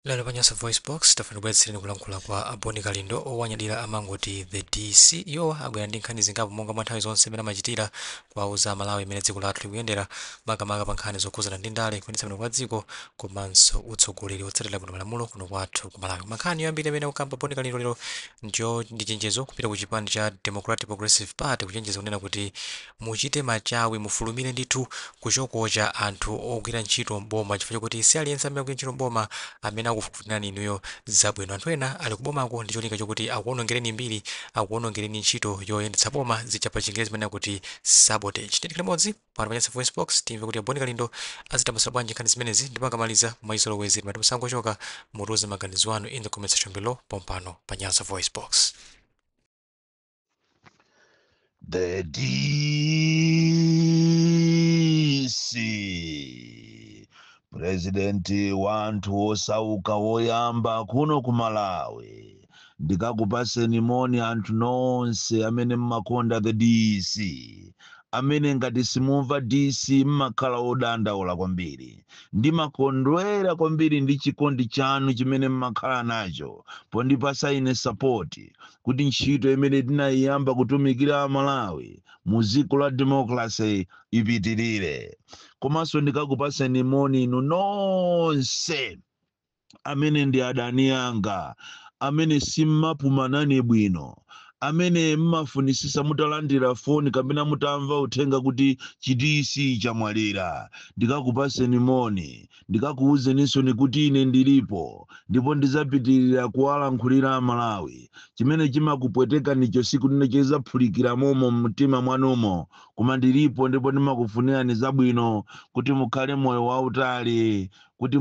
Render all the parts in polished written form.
Lero panyasa voice box tafuna kubwetsera kulankhula kwa Aboni Kalindo owanyadira amangoti the DC iwo abwera ndi nkhani zingapo monga mwa nthawi zonse imene amachitira kuwauza Malawi imene dziko lathu likuyendera makamaka pa nkhani zokhuzana ndi ndale kuyendetsa bwino kwa dziko komanso utsogoleri wotsatira bwino malamulo kuno kwathu ku Malawi. Mankhani yoyambira imene ukamba Aboni Kalindo lero ndi chenjezo kupita ku chipani cha Democratic Progressive Party kuchenjeza kunena kuti muchite machawi mufulumire ndithu kuchokocha anthu ogwira ntchito mboma chifukwa chokuti si aliyense amene agwira ntchito mboma amene akufunirani inuyo zabwino. Anthu ena ali kubomako ndi cholinga chokuti akuonongereni mbiri, akuonongereni ntchito yoyendetsa boma zicha pa Chingerezi imene akuti sabotage. Tiyeni limodzi pano panyasa voice box timve kuti Aboni Kalindo azitambasula bwanji nkhani zimenezi ndipo akamaliza mwaizolo weziri mati musangochoka mutuze maganizo anu in the comment section below pompano panyasa voice box. The DC Presidenti wanthu osauka woyamba kuno ku Malawi. Ndikakupaseni moni anthu nonse amene mmakonda the DC, amene ngati simumva DC mmakhala odandaula kwambiri. Ndimakondwera kwambiri ndi chikondi chanu chimene mmakhala nacho pondipasa ine sapoti kuti ntchito imene tinayiyamba kutumikira Malawi mu dziko la democracy ipitirire. Komanso ndikakupaseni moni inu nonse amene ndi adani anga, amene simmapumanani bwino, amene mmafunisisa mutalandira foni kapena mutamva uthenga kuti chidisi chamwalira. Ndikakupaseni moni, ndikakuuzeninso kuti ine ndilipo ndipo ndizapitirira kuwalankhulira Malawi. Chimene chimakupweteka nicho siku lino chizaphulikira momo mtima mwanumo, koma ndilipo ndipo ndimakufunirani zabwino kuti mukhale moyo wautali, kuti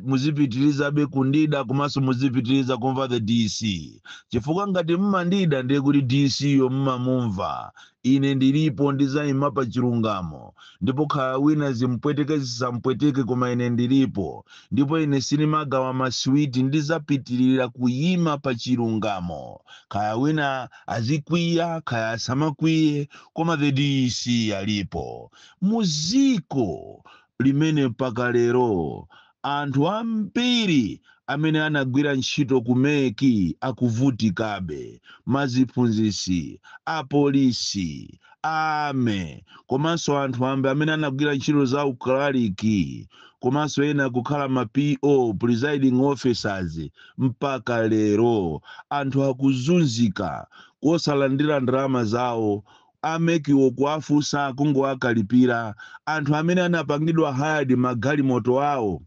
muzipitirizabe kundida komanso muzipitiriza kumva the DC. Chifukwa ngati mmandida ndiye kuti DC yo mmamumva. Ine ndilipo ndizayima pa chilungamo, ndipo kaya wina zimpweteke zisampweteke koma ine ndilipo, ndipo ine sinimagawa maswiti ndizapitirira kuyima pa chilungamo. Kaya wina azikwiya kaya asamakwiye koma the DC alipo. Muziko limene mpaka lero anthu ambiri amene anagwira ntchito kumeki akuvutikabe, maziphunzisi, apolisi, ame, komanso anthu amene anagwira ntchito za ukalaliki, komanso ena kukhala ma PO, presiding officers, mpaka lero anthu akuzunzika kosalandira ndalama zawo. Amekiwo kuafusa kungo akalipira, anthu amene anapangidwa hadi magalimoto awo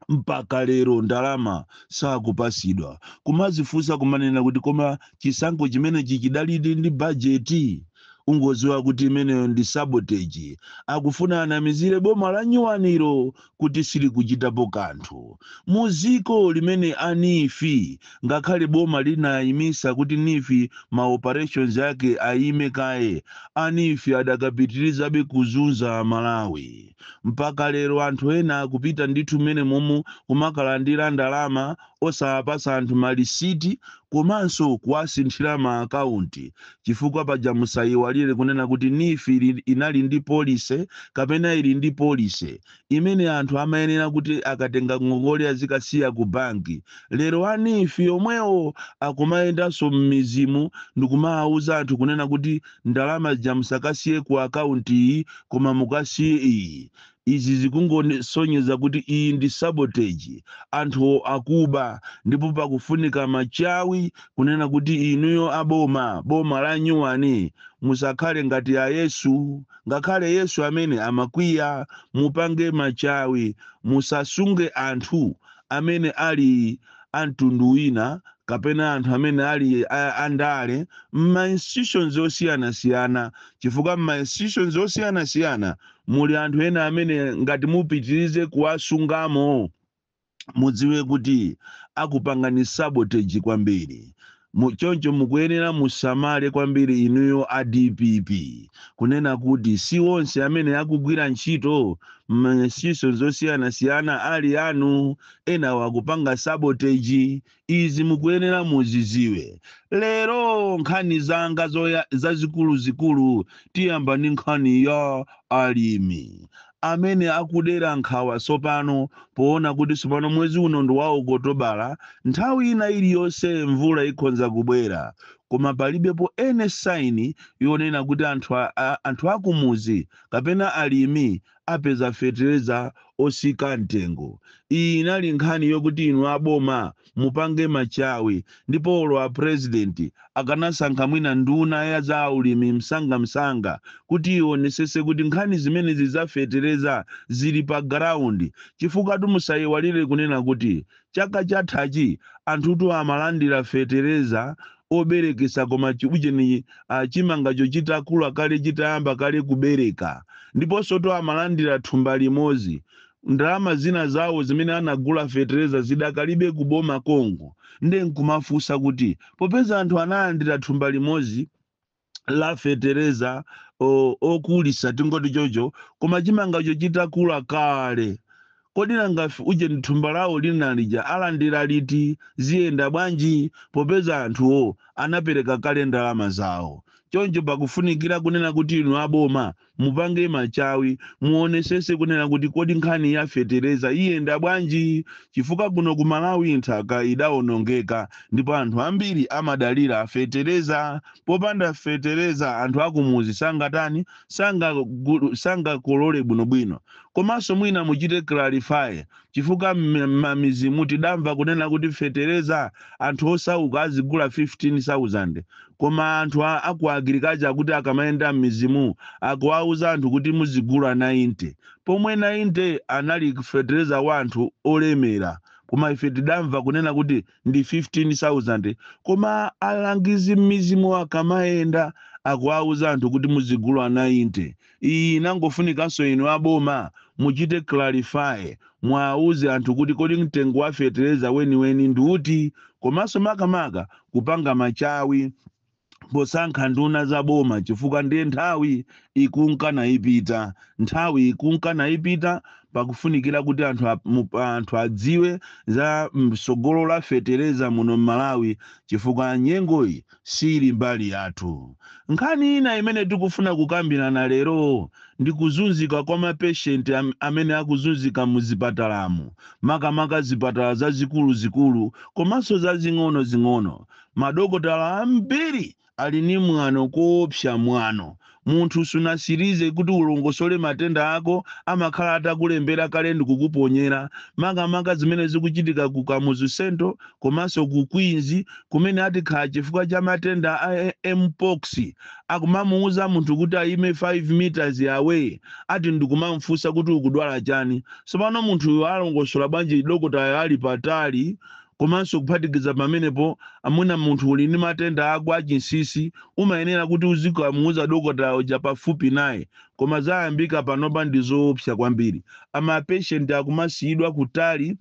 mpaka lero ndalama sakupasidwa. Kumazifusa kumanena kuti koma chisankho chimene chichidalidi ndi bajeti, ungoziwa kuti imeneyo ndi sabotage. Akufuna anamizire boma la nyuwaniro kuti sili kuchitapo kanthu. Muziko limene anifi ngakhale boma linayimisa kuti nifi ma operations yake ayime kaye, anifi adakapitirizabe kuzunza Malawi. Mpaka lero anthu ena akupita ndithu mene momu kumakalandira ndalama osapasa anthu malisiti komanso kuwasinthira ma akaunti, chifukwa paja musayiwalire kunena kuti nifi inali ndi polise kapena ili ndi polise imene anthu amayenera kuti akatenga ngongole azikasiya ku banki. Lero anifi omwewo akumayendanso m'mizimu ndikumawuza anthu kunena kuti ndalama musakasiye ku akaunti iyi koma mukasiye iyi. Izi zikungosonyeza kuti iyi ndi sabotage. Anthu akuba ndipo pakufunika machawi kunena kuti inuyo boma la nyuwani musakhale ngati ya Yesu. Ngakhale Yesu amene amakwiya, mupange machawi, musasunge anthu amene ali antundu wina kapena anthu amene ali andale mma institutions osiyanasiyana, chifukwa mma institutions osiyanasiyana muli anthu ena amene ngati mupitirize kuwasungamo mudziwe kuti akupangani sabotage kwambiri. Choncho mukuyenera musamale kwambiri inuyo a DPP kunena kuti si onse amene akugwira ntchito institutions zosiyanasiyana ali anu, ena wakupanga sabotage. Izi mukuyenera muziziwe. Lero nkhani zanga zazikulu tiyamba ndi nkhani ya alimi. amene akudera nkhawa sopano poona kuti sopano mwezi uno ndi wa Okutobala, nthawi ina iliyonse mvula ikhonza kubwera, koma palibepo ene saini yonena kuti anthu akumuzi kapena alimi apeza fetereza osika mtengo. Iyi inali nkhani yokuti inu aboma mupange machawi, ndipo olo a president akanasankha mwina nduna ya za ulimi msanga kuti ionesese kuti nkhani zimene zizafetereza zili pa ground, chifukwa musayiwalire kunena kuti chaka chathachi anthutu amalandira fetereza oberekesa koma ucheni chimangacho chitakula kale chitayamba kale kubereka, ndiponso to amalandira thumba limodzi. Ndalama zina zawo zimene anagula fetereza zidakalibe kuboma Kongo. Nde nkumafusa kuti popeza anthu analandira thumba limodzi la fetereza okulisa tingoti chocho, koma chimangacho chitakula kale, kodi nanga uje thumba lawo linalija alandira liti, ziyenda bwanji popeza anthuwo anapereka kale ndalama zawo. Choncho pakufunikira kunena kuti inu aboma mupange machawi, muonesese kunena kuti kodi nkhani ya fetereza iyenda bwanji, chifukwa kuno ku Malawi nthaka idawonongeka ndipo anthu ambiri amadalira fetereza. Popanda fetereza anthu akumuzi sangatani sangakolole bwinobwino. Komanso mwina muchite clarify, chifukwa mamizimu tidamva kunena kuti fetereza anthu osauka azigula 15,000, koma anthu aku agriculture kuti akamayenda m'mizimu akuwauza anthu kuti muzigula 90, pomwe 90 anali fetereza wa anthu olemera, koma ife tidamva kunena kuti ndi 15,000, koma alangizi m'mizimu akamayenda akuwauza anthu kuti muzigula 90. Iyi nangofunikanso inu aboma muchite clarify, mwauze anthu kuti kodi mtengo wa fetereza weniweni ndiuti, komanso makamaka kupanga machawi posankha nduna za boma, chifukwa ndiye nthawi ikunka naipita, pakufunikira kuti anthu adziwe za msogolo la fetereza muno Malawi, chifukwa nyengoyi sili mbali yathu. Nkhani ina imene tikufuna kukambirana lero ndi kuzunzika kwa mapatient amene akuzunzika muzipatalamu, makamaka zipatala zazikulu komanso zazing'ono. Madokotala ambiri ali ni mwano koopsa mwano. Munthu sunasirize kuti ulongosole matenda ako amakhala atakulembera kale ndi kukuponyera, makamaka zimene zikuchitika ku Kamuzu Central komanso ku Queens kumene atikhala chifukwa cha matenda a mpox. Akumamuuza munthu kuti ayime 5 meters away, ati ndikumamfunsa kuti ukudwala chani. Sopano munthu uyo alongosola bwanji dokotala ali patali, komanso kuphatikiza pamenepo amuna munthu uli ni matenda ako achinsinsi umayenera kuti uzikamuuza dokotala uja pafupi naye, koma zayambika panopa ndi zoopsa kwambiri. Ama patient akumasiyidwa kutali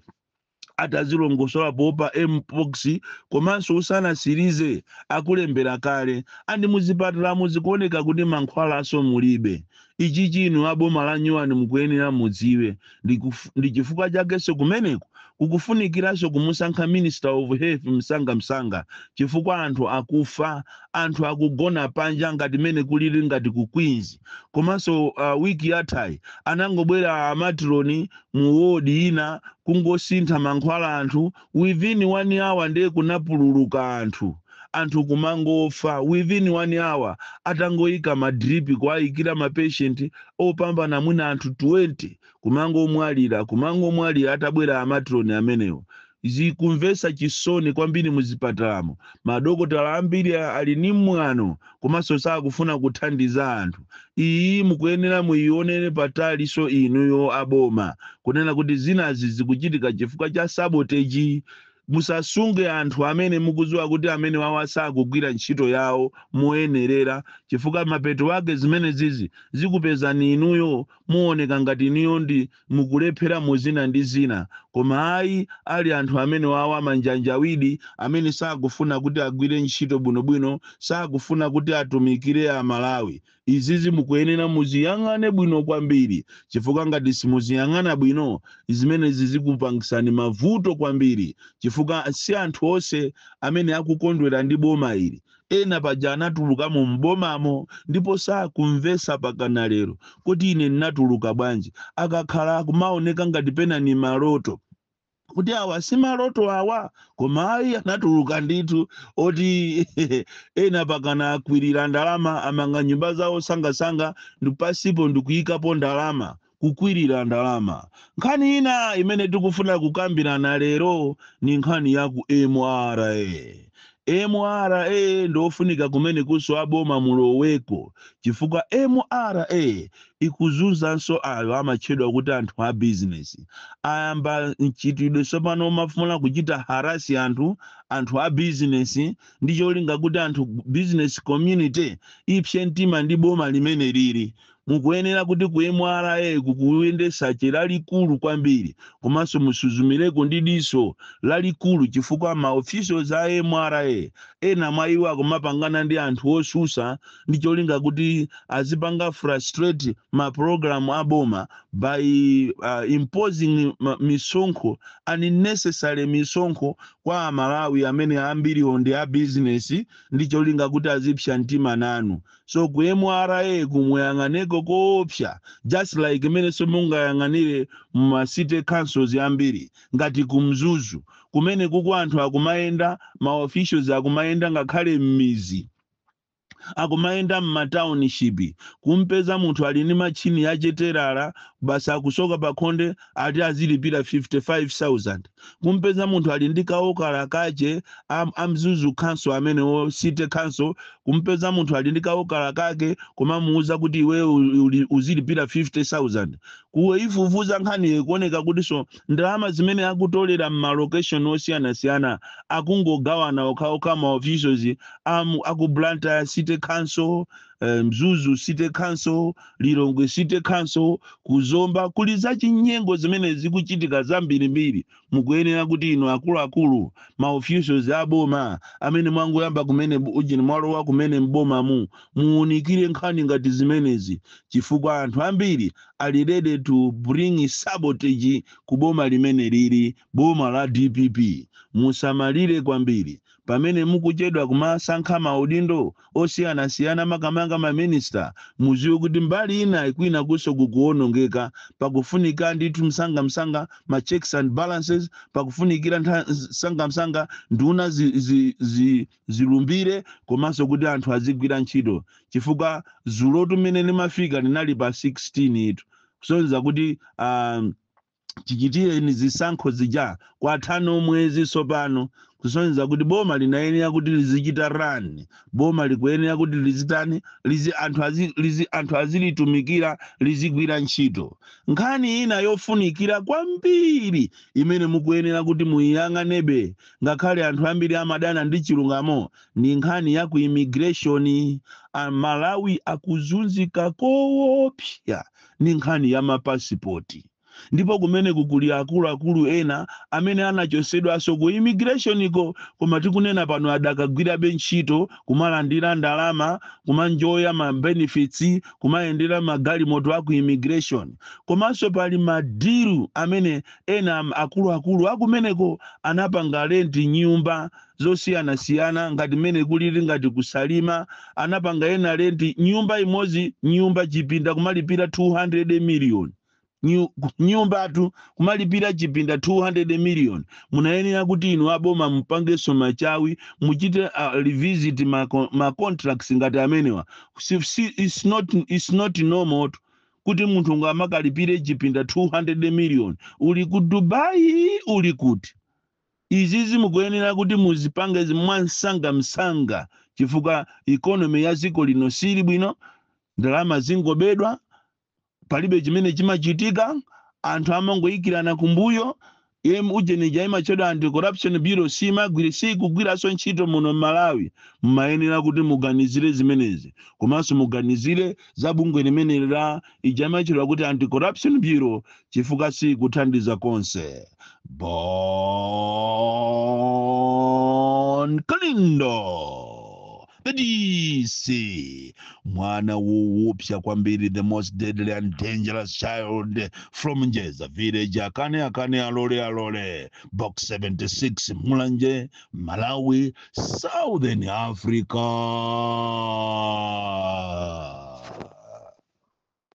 atazilongosola popa mpox, komanso usanasirize akulembera kale, andi muzipatala muzikuoneka kuti mankhwalaso mulibe. Ichi chinu aboma la Nyuwani mukuyenera mudziwe, ndi chifukwa chakenso kumeneko kukufunikiranso kumusankha Minister of Health msanga, chifukwa anthu akufa, anthu akugona panja ngati mene kulili ngati ku Queens. Komanso wiki yathayi anangobwera amatroni mu ward ina kungosintha mankhwala anthu, within 1 hour ndiye kunapululuka anthu kumangofa within 1 hour, atangoyika madrip kuayikira mapatient opambana mwina anthu 20 kumangomwalira atabwera amatroni amenewo. Zikumvesa chisoni kwambiri muzipatalamo. Madokotala ambiri ali ni mwano komanso sakufuna kuthandiza anthu. Iyi mukuyenera muionere patali so inuyo aboma kunena kuti zinazi zikuchitika chifukwa cha sabotage. Musasunge anthu amene mukuziwa kuti amene wawasa kugwira ntchito yawo moyenerera, chifukwa mapeto wake zimene zizi zikupezani inuyo muoneka ngati inuyo ndi mukulephera muzina ndi zina, koma ayi ali anthu amene wawa manjanjawidi amene sakufuna kuti agwire ntchito bwinobwino, sakufuna kuti atumikire a Malawi. Izizi mukuyenera muziyang'ane bwino kwambiri, chifukwa ngati simuziyang'ana bwino zimene zizikupangisani mavuto kwambiri, chifukwa si anthu onse amene akukondwera ndi boma ili. ena paja anatuluka mu mbomamo ndipo sakumvesa pakana lero kuti ine ndinatuluka bwanji, akakhala kumaoneka ngati pena ni maloto kuti awa si maloto awa, koma ayi anatuluka ndithu oti ena pakana akwirira ndalama amanga nyumba zawo sangasanga ndipasipo ndikuyikapo ndalama kukwirira ndalama. Nkhani ina imene tikufuna kukambirana lero ni nkhani yaku MRA. MRA ndofunika kumene kuso aboma muloweko chifukwa MRA ikuzunzanso ayo amatchedwa kuti anthu a business ayamba mchitidwe sopano mafuna kuchita harasi anthu a business ndi cholinga kuti anthu business community ipse mtima ndi boma limene lili. Mukuyenera kuti ku MRA kukuyendesa lalikulu kwambiri komanso musuzumireko ndi diso lalikulu chifukwa ma officials a MRA ena mwa iwo akumapangana ndi anthu osusa ndi cholinga kuti azipanga frustrate ma program aboma by imposing misonkho, unnecessary misonkho kwa Malawi amene ambiri ndi a business ndi cholinga kuti azipsa mtima nanu. So ku MRA kumuyang'aneko koopsa just like imene somungayang'anire mu city councils ambiri ngati kumzuzu kumene kuku anthu akumayenda ma officials akumayenda ngakhale m'mizi akumayenda m'matownship kumpeza munthu ali ndi machini yacheterala basa akusoka pakhonde ati azilipira 55,000 kumpeza munthu ali ndi kaokala kache amzuzu council amene o city council kumpeza munthu ali ndi kaokala kake kumamuuza kuti iwe uzilipira 50,000 kuwe ifufuza nkhani kuoneka kuti so ndalama zimene akutolera m'malocation osiyana-siyana akungogawana okhaokha ma officials akublanta city council, Mzuzu city council, Lilongwe city council, kuzomba kuli za chinyengo zimene zikuchitika zambirimbiri. Mukuyenera kuti ino akuluakulu ma officials aboma amene mwangoyamba kumene ujini mwalowa kumene mboma muunikire nkhani ngati zimenezi chifukwa anthu ambiri ali ready to bring sabotage ku boma limene lili boma la DPP. Musamalire kwambiri pamene mukuchedwa kumasankha maudindo osiyana-siyana makamanga ma minister muziwe kuti mbali ina ikwina kuso kukuonongeka pakufunika ndithu msanga ma checks and balances pakufunikira msanga nduna zilumbire komanso kuti anthu azigwira ntchito chifukwa zulotu mene limafika linali pa 16 itu kusonyeza kuti chichitire ni zisankho zija kwa 5 mwezi sopano kusonyeza kuti boma linayenera kuti lizichita run, boma likuyenera kuti lizitani anthu azilitumikira lizigwira ntchito. Nkhani ina yofunikira kwambiri imene mukuyenera kuti muyang'anebe ngakhale anthu ambiri amadana ndi chilungamo ni nkhani ya ku immigration. Malawi akuzunzika koopsa ni nkhani ya mapasipoti. Ndipo kumene kukuli akuluakulu ena amene anachosedwanso ku immigration iko koma tikunena pano adakagwira ntchito kumalandira ndalama kumanjoya ma benefits kumayendera magalimoto aku immigration komanso pali madiru amene ena akuluakulu akumeneko anapanga rent nyumba zosiyana-siyana ngati mene kulili ngati kusalima anapanga ena rent nyumba imodzi nyumba chipinda kumalipira 200 million. Nyumba tu kumalipira chipinda 200 million. Munayenera kuti inu aboma mpangeso machawi muchite revisit ma contracts ngati amenewa. It's not normal kuti munthu ngamakalipire chipinda 200 million uli ku Dubai uli kuti. Izizi mukuyenera kuti muzipange msanga chifukwa economy ya dziko lino sili bwino, ndalama zingobedwa palibe chimene chimachitika, anthu amangoyikirana kumbuyo. Ujeni jaima choda anti-corruption bureau sikugwiraso ntchito muno Malawi. Mumayenera kuti muganizire zimenezi komanso muganizire za bungwe limene la ijama choda kuti anti-corruption bureau chifukwa sikuthandiza konse. Bon Kalindo the DC. Mwana woupsa kwambiri, the most deadly and dangerous child from Njeza village. Akane alole. Box 76, Mulanje, Malawi, Southern Africa.